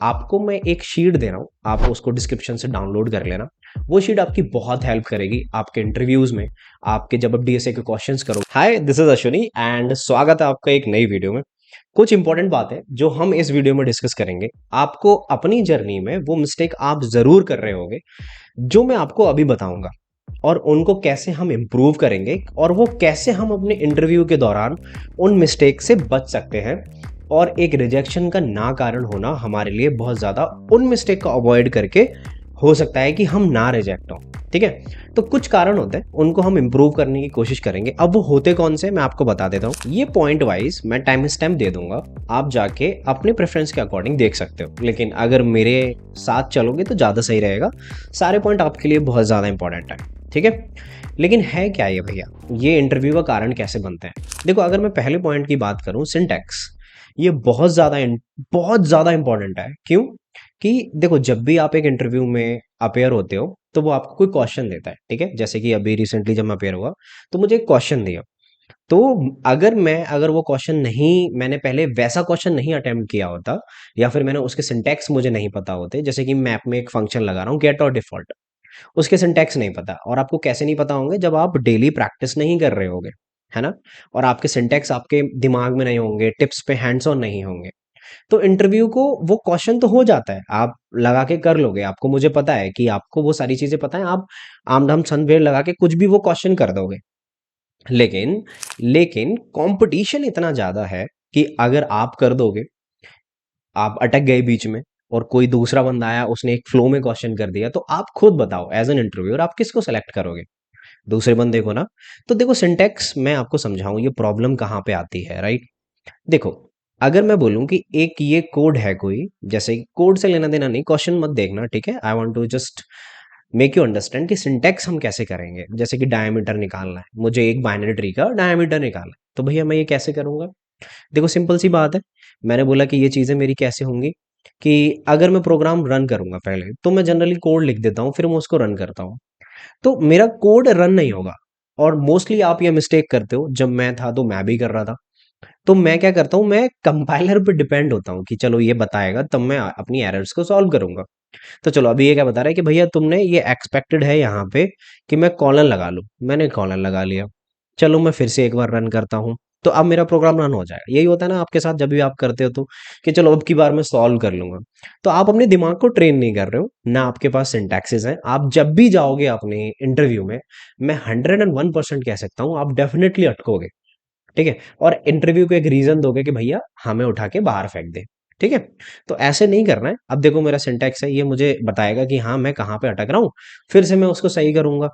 आपको मैं एक शीट दे रहा हूँ, आप उसको डिस्क्रिप्शन से डाउनलोड कर लेना। वो शीट आपकी बहुत हेल्प करेगी आपके इंटरव्यूज में, आपके जब आप डीएसए के क्वेश्चंस करो। हाय, दिस इज अश्विनी एंड स्वागत है आपका एक नई वीडियो में। कुछ इंपॉर्टेंट बातें जो हम इस वीडियो में डिस्कस करेंगे, आपको अपनी जर्नी में वो मिस्टेक आप जरूर कर रहे होगे जो मैं आपको अभी बताऊंगा, और उनको कैसे हम इम्प्रूव करेंगे और वो कैसे हम अपने इंटरव्यू के दौरान उन मिस्टेक से बच सकते हैं। और एक रिजेक्शन का ना कारण होना हमारे लिए बहुत ज़्यादा, उन मिस्टेक को अवॉइड करके हो सकता है कि हम ना रिजेक्ट हों। ठीक है, तो कुछ कारण होते हैं, उनको हम इम्प्रूव करने की कोशिश करेंगे। अब वो होते कौन से, मैं आपको बता देता हूँ। ये पॉइंट वाइज मैं टाइम स्टैम्प दे दूंगा, आप जाके अपने प्रेफरेंस के अकॉर्डिंग देख सकते हो, लेकिन अगर मेरे साथ चलोगे तो ज़्यादा सही रहेगा। सारे पॉइंट आपके लिए बहुत ज़्यादा इंपॉर्टेंट है। ठीक है, लेकिन है क्या ये भैया, ये इंटरव्यू का कारण कैसे बनते हैं? देखो, अगर मैं पहले पॉइंट की बात करूं, सिंटैक्स, ये बहुत ज़्यादा इंपॉर्टेंट है। क्यों? कि देखो, जब भी आप एक इंटरव्यू में अपेयर होते हो तो वो आपको कोई क्वेश्चन देता है। ठीक है, जैसे कि अभी रिसेंटली जब मैं अपेयर हुआ तो मुझे एक क्वेश्चन दिया। तो अगर वो क्वेश्चन नहीं, मैंने पहले वैसा क्वेश्चन नहीं अटेम्प्ट किया होता, या फिर मैंने उसके सिंटैक्स मुझे नहीं पता होते, जैसे कि मैप में एक फंक्शन लगा रहा हूँ गेट और डिफॉल्ट, उसके सिंटैक्स नहीं पता। और आपको कैसे नहीं पता होंगे? जब आप डेली प्रैक्टिस नहीं कर रहे होगे, है ना, और आपके सिंटैक्स आपके दिमाग में नहीं होंगे, टिप्स पे हैंड्स ऑन नहीं होंगे, तो इंटरव्यू को वो क्वेश्चन तो हो जाता है, आप लगा के कर लोगे, आपको, मुझे पता है कि आपको वो सारी चीजें पता है, आप आम धाम सनवेर लगा के कुछ भी वो क्वेश्चन कर दोगे। लेकिन लेकिन कंपटीशन इतना ज्यादा है कि अगर आप कर दोगे, आप अटक गए बीच में और कोई दूसरा बंदा आया, उसने एक फ्लो में क्वेश्चन कर दिया, तो आप खुद बताओ एज एन इंटरव्यूअर आप किसको सेलेक्ट करोगे? दूसरे बंदे को ना। तो देखो, सिंटेक्स मैं आपको समझाऊं ये प्रॉब्लम कहाँ पे आती है, राइट? देखो, अगर मैं बोलूं कि एक ये कोड है कोई, जैसे कोड से लेना देना नहीं, क्वेश्चन मत देखना, ठीक है, I want to just make you understand कि सिंटेक्स हम कैसे करेंगे। जैसे कि डायमीटर निकालना है, मुझे एक बाइनरी ट्री का डायमीटर निकालना है, तो भैया मैं ये कैसे करूंगा? देखो, सिंपल सी बात है। मैंने बोला कि ये चीज़ें मेरी कैसे होंगी, कि अगर मैं प्रोग्राम रन करूंगा पहले तो मैं जनरली कोड लिख देता हूँ, फिर मैं उसको रन करता हूँ, तो मेरा कोड रन नहीं होगा। और मोस्टली आप ये मिस्टेक करते हो, जब मैं था तो मैं भी कर रहा था। तो मैं क्या करता हूँ, मैं कंपाइलर पे डिपेंड होता हूँ कि चलो ये बताएगा तब मैं अपनी एरर्स को सॉल्व करूंगा। तो चलो, अभी ये क्या बता रहा है कि भैया तुमने ये एक्सपेक्टेड है यहाँ पे कि मैं कॉलन लगा लूँ, मैंने कॉलन लगा लिया, चलो मैं फिर से एक बार रन करता हूँ, तो अब मेरा प्रोग्राम रन हो जाएगा। यही होता है ना आपके साथ जब भी आप करते हो, तो कि चलो अब की बार मैं सॉल्व कर लूंगा। तो आप अपने दिमाग को ट्रेन नहीं कर रहे हो ना, आपके पास सिंटैक्सेस हैं। आप जब भी जाओगे अपने इंटरव्यू में, मैं 101% कह सकता हूँ आप डेफिनेटली अटकोगे। ठीक है, और इंटरव्यू को एक रीजन दोगे कि भैया हमें उठा के बाहर फेंक दे। ठीक है, तो ऐसे नहीं करना है। अब देखो, मेरा सिंटैक्स है, ये मुझे बताएगा कि हाँ मैं कहाँ पे अटक रहा हूँ, फिर से मैं उसको सही करूंगा।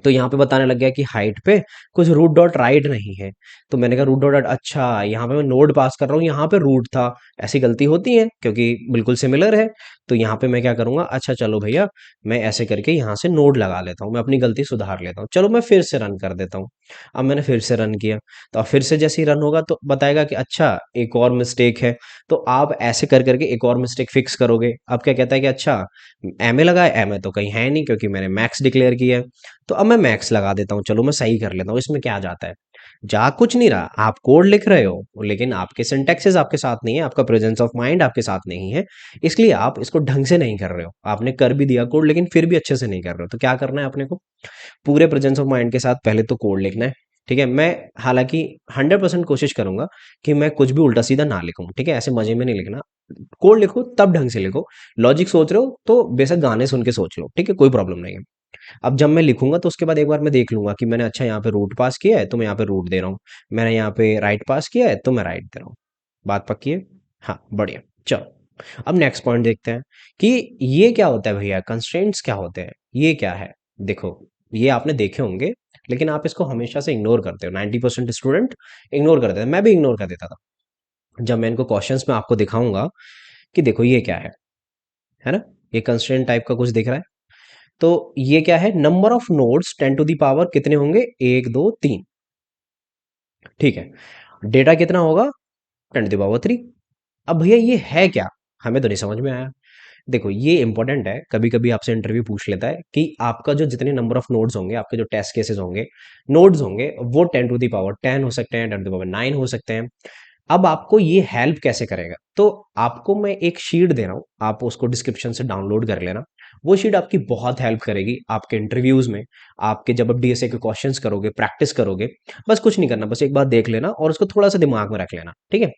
तो यहाँ पे बताने लग गया कि हाइट पे कुछ रूट डॉट राइट नहीं है, तो मैंने कहा रूट डॉट, अच्छा यहाँ पे मैं नोड पास कर रहा हूँ, यहाँ पे रूट था। ऐसी गलती होती है क्योंकि बिल्कुल सिमिलर है। तो यहाँ पे मैं क्या करूंगा, अच्छा चलो भैया मैं ऐसे करके यहाँ से नोड लगा लेता हूँ, मैं अपनी गलती सुधार लेता हूँ, चलो मैं फिर से रन कर देता हूँ। अब मैंने फिर से रन किया, तो अब फिर से जैसे ही रन होगा तो बताएगा कि अच्छा एक और मिस्टेक है। तो आप ऐसे कर करके एक और मिस्टेक फिक्स करोगे। अब क्या कहता है कि अच्छा एम ए लगा है, एम ए तो कहीं है नहीं क्योंकि मैंने मैक्स डिक्लेयर किया है, तो अब मैं मैक्स लगा देता हूँ, चलो मैं सही कर लेता हूँ। इसमें क्या जाता है, जा कुछ नहीं रहा, आप कोड लिख रहे हो लेकिन आपके सिंटैक्सेस आपके साथ नहीं है, आपका प्रेजेंस ऑफ माइंड आपके साथ नहीं है, इसलिए आप इसको ढंग से नहीं कर रहे हो। आपने कर भी दिया कोड लेकिन फिर भी अच्छे से नहीं कर रहे हो, तो क्या करना है अपने को? पूरे प्रेजेंस ऑफ माइंड के साथ पहले तो कोड लिखना है। ठीक है, मैं हालांकि 100% कोशिश करूंगा कि मैं कुछ भी उल्टा सीधा ना लिखूं, ठीक है, ऐसे मजे में नहीं लिखना। कोड लिखो तब ढंग से लिखो। लॉजिक सोच रहे हो तो बेशक गाने सुन के सोच लो, ठीक है, कोई प्रॉब्लम नहीं है। अब जब मैं लिखूंगा तो उसके बाद एक बार मैं देख लूंगा कि मैंने अच्छा यहाँ पे रूट पास किया है तो मैं यहाँ पे रूट दे रहा हूँ, मैंने यहाँ पे राइट पास किया है तो मैं राइट दे रहा हूँ। बात पक्की है? हाँ, बढ़िया। चलो, अब नेक्स्ट पॉइंट देखते हैं कि ये क्या होता है भैया, कंस्ट्रेंट्स क्या होते हैं, ये क्या है। देखो, ये आपने देखे होंगे, लेकिन आप इसको हमेशा से इग्नोर करते हो। 90% स्टूडेंट इग्नोर करते हैं, मैं भी इग्नोर कर देता था। जब मैं इनको क्वेश्चंस में आपको दिखाऊंगा कि देखो ये क्या है ना, ये कंस्ट्रेंट टाइप का कुछ दिख रहा है। तो ये क्या है, number of nodes 10 to the power कितने होंगे, 1 2 3। ठीक है, डेटा कितना होगा, 10 टू दी पावर 3। अब भैया ये है क्या, हमें तो नहीं समझ में आया। देखो, ये इंपॉर्टेंट है, कभी कभी आपसे इंटरव्यू पूछ लेता है कि आपका जो जितने नंबर ऑफ नोड्स होंगे, आपके जो टेस्ट केसेस होंगे, नोड्स होंगे, वो 10 टू दी पावर 10 हो सकते हैं, 10 टू दी पावर 9 हो सकते हैं। अब आपको ये हेल्प कैसे करेगा? तो आपको मैं एक शीट दे रहा हूँ, आप उसको डिस्क्रिप्शन से डाउनलोड कर लेना। वो शीट आपकी बहुत हेल्प करेगी आपके इंटरव्यूज़ में, आपके जब आप डीएसए के क्वेश्चंस करोगे, प्रैक्टिस करोगे, बस कुछ नहीं करना, बस एक बार देख लेना और उसको थोड़ा-सा दिमाग में रख लेना, ठीक है?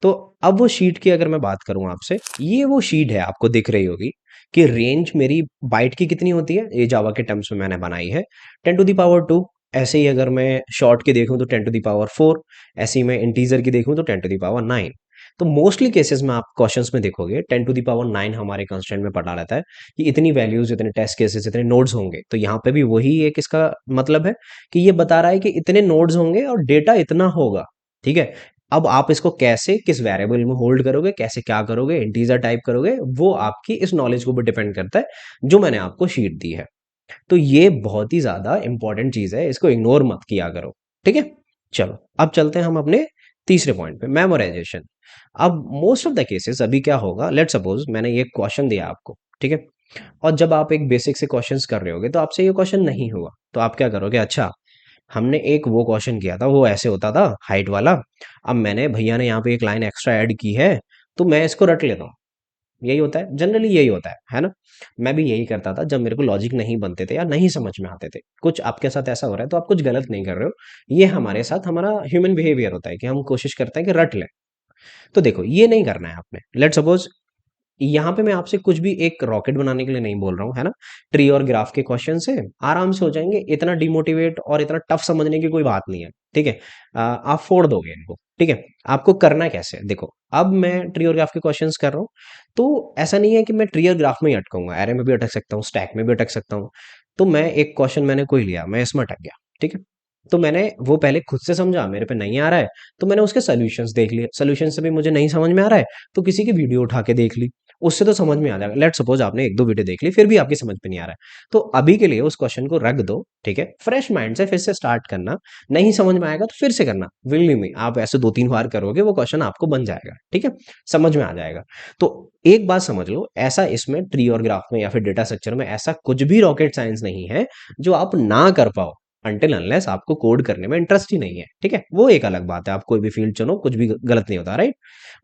तो अब वो शीट की अगर मैं बात करूँ आपसे, ये वो शीट है आपको दिख रही होगी कि रेंज मेरी बाइट की कितनी होती है, ये जावा के टर्म्स में मैंने बनाई है 10 टू द पावर 2। ऐसे ही अगर मैं शॉर्ट की देखूँ तो 10 टू द पावर 4, ऐसे ही मैं इंटीजर की देखूँ तो 10 टू द पावर 9। तो मोस्टली केसेस में आप क्वेश्चंस में देखोगे 10 टू द पावर 9 हमारे कंस्ट्रेंट में पड़ा रहता है कि इतनी वैल्यूज, इतने टेस्ट केसेस, इतने नोड्स होंगे। तो यहाँ पे भी वही एक इसका मतलब है कि ये बता रहा है कि इतने नोड्स होंगे और डेटा इतना होगा, ठीक है। अब आप इसको कैसे किस वेरिएबल में होल्ड करोगे, कैसे क्या करोगे, इंटीजर टाइप करोगे, वो आपकी इस नॉलेज के ऊपर डिपेंड करता है जो मैंने आपको शीट दी है। तो ये बहुत ही ज्यादा इंपॉर्टेंट चीज है, इसको इग्नोर मत किया करो, ठीक है। चलो अब चलते हैं हम अपने तीसरे पॉइंट पे, मेमोराइजेशन। अब मोस्ट ऑफ द केसेस अभी क्या होगा, लेट सपोज मैंने ये क्वेश्चन दिया आपको, ठीक है, और जब आप एक बेसिक से क्वेश्चंस कर रहे होगे तो आपसे ये क्वेश्चन नहीं हुआ, तो आप क्या करोगे, अच्छा हमने एक वो क्वेश्चन किया था, वो ऐसे होता था हाइट वाला, अब मैंने भैया ने यहाँ पे एक लाइन एक्स्ट्रा ऐड की है तो मैं इसको रट लेता हूँ। यही होता है जनरली, यही होता है ना। मैं भी यही करता था जब मेरे को लॉजिक नहीं बनते थे या नहीं समझ में आते थे। कुछ आपके साथ ऐसा हो रहा है तो आप कुछ गलत नहीं कर रहे हो, ये हमारे साथ हमारा ह्यूमन बिहेवियर होता है कि हम कोशिश करते हैं कि रट लें। तो देखो ये नहीं करना है आपने। लेट सपोज यहाँ पे मैं आपसे कुछ भी एक रॉकेट बनाने के लिए नहीं बोल रहा हूँ, है ना। ट्री और ग्राफ के क्वेश्चन से आराम से हो जाएंगे, इतना डिमोटिवेट और इतना टफ समझने की कोई बात नहीं है, ठीक है। आप फोड़ दोगे इनको, ठीक है। आपको करना कैसे है, देखो अब मैं ट्री और ग्राफ के क्वेश्चंस कर रहा हूँ, तो ऐसा नहीं है कि मैं ट्री और ग्राफ में ही अटकूंगा, एरे में भी अटक सकता हूँ, स्टैक में भी अटक सकता हूँ। तो मैं एक क्वेश्चन मैंने कोई लिया, मैं इसमें अटक गया, ठीक है। तो मैंने वो पहले खुद से समझा, मेरे पे नहीं आ रहा है तो मैंने उसके सोल्यूशंस देख लिए, सोल्यूशन से भी मुझे नहीं समझ में आ रहा है तो किसी की वीडियो उठा के देख ली, उससे तो समझ में आ जाएगा। लेट सपोज आपने एक दो वीडियो देख ली फिर भी आपकी समझ में नहीं आ रहा है, तो अभी के लिए उस क्वेश्चन को रख दो, ठीक है। फ्रेश माइंड से फिर से स्टार्ट करना, नहीं समझ में आएगा तो फिर से करना, विल में आप ऐसे दो तीन बार करोगे वो क्वेश्चन आपको बन जाएगा, ठीक है, समझ में आ जाएगा। तो एक बात समझ लो, ऐसा इसमें ट्री और ग्राफ में या फिर डेटा स्ट्रक्चर में ऐसा कुछ भी रॉकेट साइंस नहीं है जो आप ना कर पाओ, अनटिल अनलेस आपको कोड करने में इंटरेस्ट ही नहीं है, ठीक है। वो एक अलग बात है, आप कोई भी फील्ड चुनो, कुछ भी गलत नहीं होता, राइट।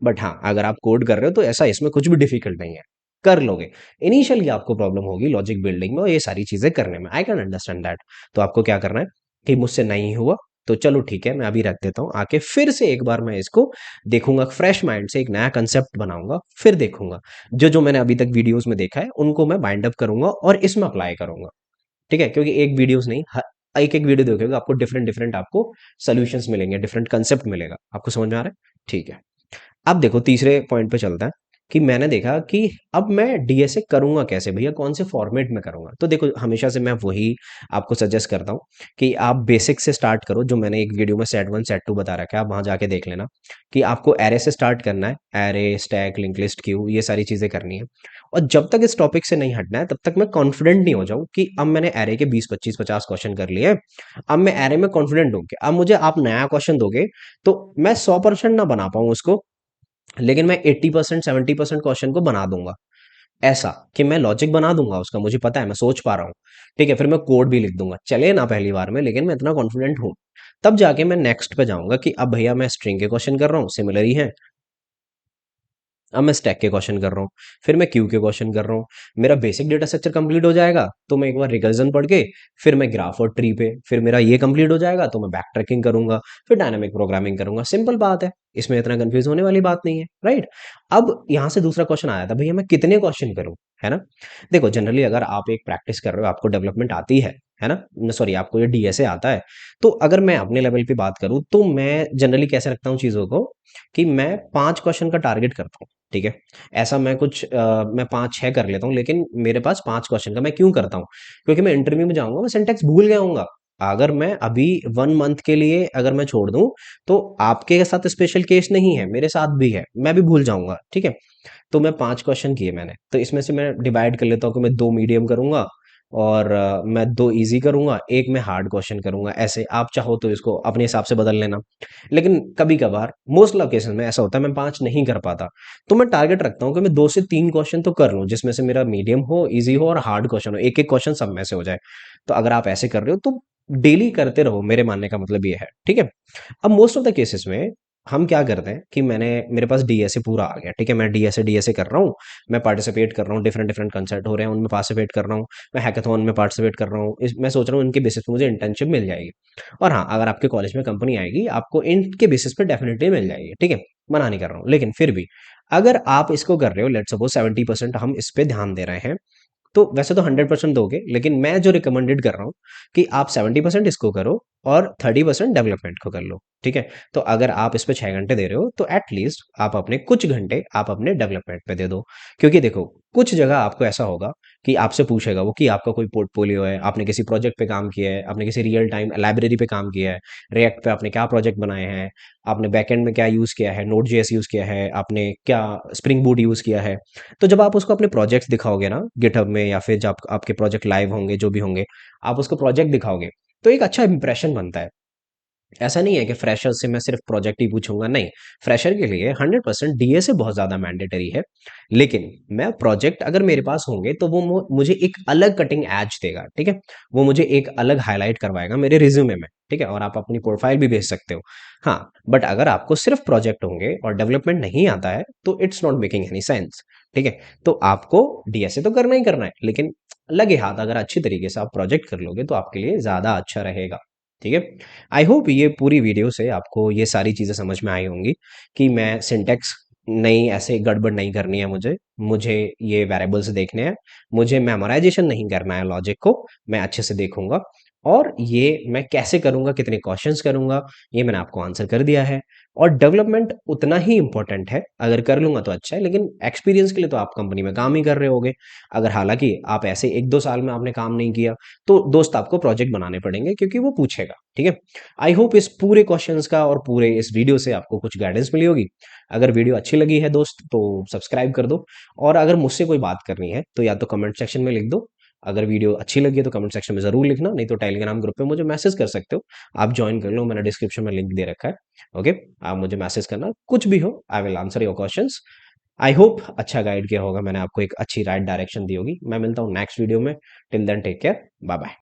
बट हाँ, अगर आप कोड कर रहे हो तो ऐसा इसमें कुछ भी डिफिकल्ट नहीं है, कर लोगे। इनिशियली आपको प्रॉब्लम होगी लॉजिक बिल्डिंग में और ये सारी चीजें करने में, आई कैन अंडरस्टैंड दैट। तो आपको क्या करना है कि मुझसे नहीं हुआ तो चलो ठीक है, मैं अभी रख देता हूँ, आके फिर से एक बार मैं इसको देखूंगा, फ्रेश माइंड से एक नया कंसेप्ट बनाऊंगा, फिर देखूंगा जो जो मैंने अभी तक वीडियोस में देखा है उनको मैं बाइंड अप करूंगा और इसमें अप्लाई करूंगा, ठीक है। क्योंकि एक वीडियोस नहीं, एक एक वीडियो देखोगे आपको डिफरेंट डिफरेंट आपको सोल्यूशंस मिलेंगे, डिफरेंट कंसेप्ट मिलेगा। आपको समझ में आ रहा है, ठीक है। अब देखो तीसरे पॉइंट पे चलता है कि मैंने देखा कि अब मैं डीएसए करूंगा कैसे भैया, कौन से फॉर्मेट में करूंगा। तो देखो हमेशा से मैं वही आपको सजेस्ट करता हूँ कि आप बेसिक से स्टार्ट करो, जो मैंने एक वीडियो में सेट वन सेट टू बता रखा है, आप वहां जाके देख लेना कि आपको एरे से स्टार्ट करना है, array stack link list Q, ये सारी चीजें करनी है। और जब तक इस टॉपिक से नहीं हटना है तब तक मैं कॉन्फिडेंट नहीं हो जाऊं कि अब मैंने एरे के 20 25 50 क्वेश्चन कर लिए, अब मैं एरे में कॉन्फिडेंट हूं कि अब मुझे आप नया क्वेश्चन दोगे तो मैं 100% ना बना पाऊं उसको, लेकिन मैं 80% 70% क्वेश्चन को बना दूंगा। ऐसा कि मैं लॉजिक बना दूंगा उसका, मुझे पता है, मैं सोच पा रहा हूँ, ठीक है। फिर मैं कोड भी लिख दूंगा, चले ना पहली बार में, लेकिन मैं इतना कॉन्फिडेंट हूँ। तब जाके मैं नेक्स्ट पे जाऊंगा कि अब भैया मैं स्ट्रिंग के क्वेश्चन कर रहा हूँ, सिमिलर ही है, अब मैं स्टैक के क्वेश्चन कर रहा हूँ, फिर मैं क्यू के क्वेश्चन कर रहा हूँ। मेरा बेसिक डेटा स्ट्रक्चर कंप्लीट हो जाएगा तो मैं एक बार रिकर्जन पढ़ के फिर मैं ग्राफ और ट्री पे, फिर मेरा ये कंप्लीट हो जाएगा तो मैं बैक ट्रैकिंग करूंगा, फिर डायनामिक प्रोग्रामिंग करूंगा। सिंपल बात है, इसमें इतना कंफ्यूज होने वाली बात नहीं है, राइट। अब यहाँ से दूसरा क्वेश्चन आया था, भैया मैं कितने क्वेश्चन करूँ, है ना। देखो जनरली अगर आप एक प्रैक्टिस कर रहे हो, आपको डेवलपमेंट आती है ना, सॉरी आपको ये डीएसए आता है, तो अगर मैं अपने लेवल पे बात करूँ तो मैं जनरली कैसे रखता हूँ चीज़ों को कि मैं 5 क्वेश्चन का टारगेट करता हूँ, ठीक है। ऐसा मैं कुछ मैं 5 6 कर लेता हूँ, लेकिन मेरे पास 5 क्वेश्चन का, मैं क्यों करता हूँ, क्योंकि मैं इंटरव्यू में जाऊंगा, मैं सिंटेक्स भूल गया हूँगा। अगर मैं अभी 1 मंथ के लिए अगर मैं छोड़ दूं तो आपके साथ स्पेशल केस नहीं है, मेरे साथ भी है, मैं भी भूल जाऊंगा, ठीक है। तो मैं 5 क्वेश्चन किए मैंने, तो इसमें से मैं डिवाइड कर लेता हूँ कि मैं 2 मीडियम करूंगा और मैं 2 इजी करूंगा, एक मैं हार्ड क्वेश्चन करूंगा। ऐसे आप चाहो तो इसको अपने हिसाब से बदल लेना, लेकिन कभी कभार मोस्ट लोकेशन में ऐसा होता है मैं 5 नहीं कर पाता, तो मैं टारगेट रखता हूँ कि मैं 2 से 3 क्वेश्चन तो कर लूँ, जिसमें से मेरा मीडियम हो, इजी हो और हार्ड क्वेश्चन हो, एक एक क्वेश्चन सब में से हो जाए। तो अगर आप ऐसे कर रहे हो तो डेली करते रहो, मेरे मानने का मतलब ये है, ठीक है। अब मोस्ट ऑफ द केसेस में हम क्या करते हैं कि मेरे पास डीएसए पूरा आ गया, ठीक है, मैं डीएसए कर रहा हूँ, मैं पार्टिसिपेट कर रहा हूँ, डिफरेंट डिफरेंट कंसर्ट हो रहे हैं, उनमें पार्टिसिपेट कर रहा हूँ, मैं हैकाथॉन में पार्टिसिपेट कर रहा हूँ, मैं सोच रहा हूँ इनके बेसिस पे मुझे इंटर्नशिप मिल जाएगी। और हाँ, अगर आपके कॉलेज में कंपनी आएगी आपको इनके बेसिस पे डेफिनेटली मिल जाएगी, ठीक है, मना नहीं कर रहा हूँ, लेकिन फिर भी अगर आप इसको कर रहे हो, लेट्स सपोज 70% हम इस पे ध्यान दे रहे हैं, तो वैसे तो 100% दोगे, लेकिन मैं जो रिकमेंडेड कर रहा हूँ कि आप 70% इसको करो और 30% डेवलपमेंट को कर लो, ठीक है। तो अगर आप इस पे 6 घंटे दे रहे हो तो एटलीस्ट आप अपने कुछ घंटे आप अपने डेवलपमेंट पे दे दो। क्योंकि देखो, कुछ जगह आपको ऐसा होगा कि आपसे पूछेगा वो कि आपका कोई पोर्टफोलियो है, आपने किसी प्रोजेक्ट पे काम किया है, आपने किसी रियल टाइम लाइब्रेरी पे काम किया है, रिएक्ट पे आपने क्या प्रोजेक्ट बनाए हैं, आपने बैकएंड में क्या यूज़ किया है, नोड जेएस यूज़ किया है, आपने क्या स्प्रिंग बूट यूज़ किया है। तो जब आप उसको अपने प्रोजेक्ट्स दिखाओगे ना गिटहब में, या फिर जब आपके प्रोजेक्ट लाइव होंगे जो भी होंगे, आप उसको प्रोजेक्ट दिखाओगे, तो एक अच्छा इंप्रेशन बनता है। ऐसा नहीं है कि फ्रेशर से मैं सिर्फ प्रोजेक्ट ही पूछूंगा, नहीं, फ्रेशर के लिए 100% डीएसए बहुत ज़्यादा मैंडेटरी है। लेकिन मैं प्रोजेक्ट अगर मेरे पास होंगे तो वो मुझे एक अलग कटिंग एज देगा, ठीक है, वो मुझे एक अलग हाईलाइट करवाएगा मेरे रिज्यूमे में, ठीक है, और आप अपनी प्रोफाइल भी भेज सकते हो। हाँ, बट अगर आपको सिर्फ प्रोजेक्ट होंगे और डेवलपमेंट नहीं आता है तो it's not making any sense, ठीक है। तो आपको डीएसए तो करना ही करना है, लेकिन लगे हाथ अगर अच्छी तरीके से आप प्रोजेक्ट कर लोगे तो आपके लिए ज़्यादा अच्छा रहेगा, ठीक है। आई होप ये पूरी वीडियो से आपको ये सारी चीज़ें समझ में आई होंगी कि मैं सिंटेक्स नहीं, ऐसे गड़बड़ नहीं करनी है मुझे, मुझे ये वेरिएबल्स देखने हैं, मुझे मेमोराइजेशन नहीं करना है लॉजिक को, मैं अच्छे से देखूंगा, और ये मैं कैसे करूंगा, कितने क्वेश्चंस करूंगा, ये मैंने आपको आंसर कर दिया है। और डेवलपमेंट उतना ही इंपॉर्टेंट है, अगर कर लूंगा तो अच्छा है, लेकिन एक्सपीरियंस के लिए तो आप कंपनी में काम ही कर रहे होगे। अगर हालांकि आप ऐसे 1-2 साल में आपने काम नहीं किया तो दोस्त आपको प्रोजेक्ट बनाने पड़ेंगे, क्योंकि वो पूछेगा, ठीक है। आई होप इस पूरे क्वेश्चंस का और पूरे इस वीडियो से आपको कुछ गाइडेंस मिली होगी। अगर वीडियो अच्छी लगी है दोस्त तो सब्सक्राइब कर दो, और अगर मुझसे कोई बात करनी है तो या तो कमेंट सेक्शन में लिख दो, अगर वीडियो अच्छी लगी है तो कमेंट सेक्शन में जरूर लिखना, नहीं तो टेलीग्राम ग्रुप पे मुझे मैसेज कर सकते हो, आप ज्वाइन कर लो, मैंने डिस्क्रिप्शन में लिंक दे रखा है। ओके, आप मुझे मैसेज करना, कुछ भी हो I will answer your questions. I hope अच्छा गाइड किया होगा मैंने आपको, एक अच्छी राइट डायरेक्शन दी होगी। मैं मिलता हूँ नेक्स्ट वीडियो में, till then take care, bye bye.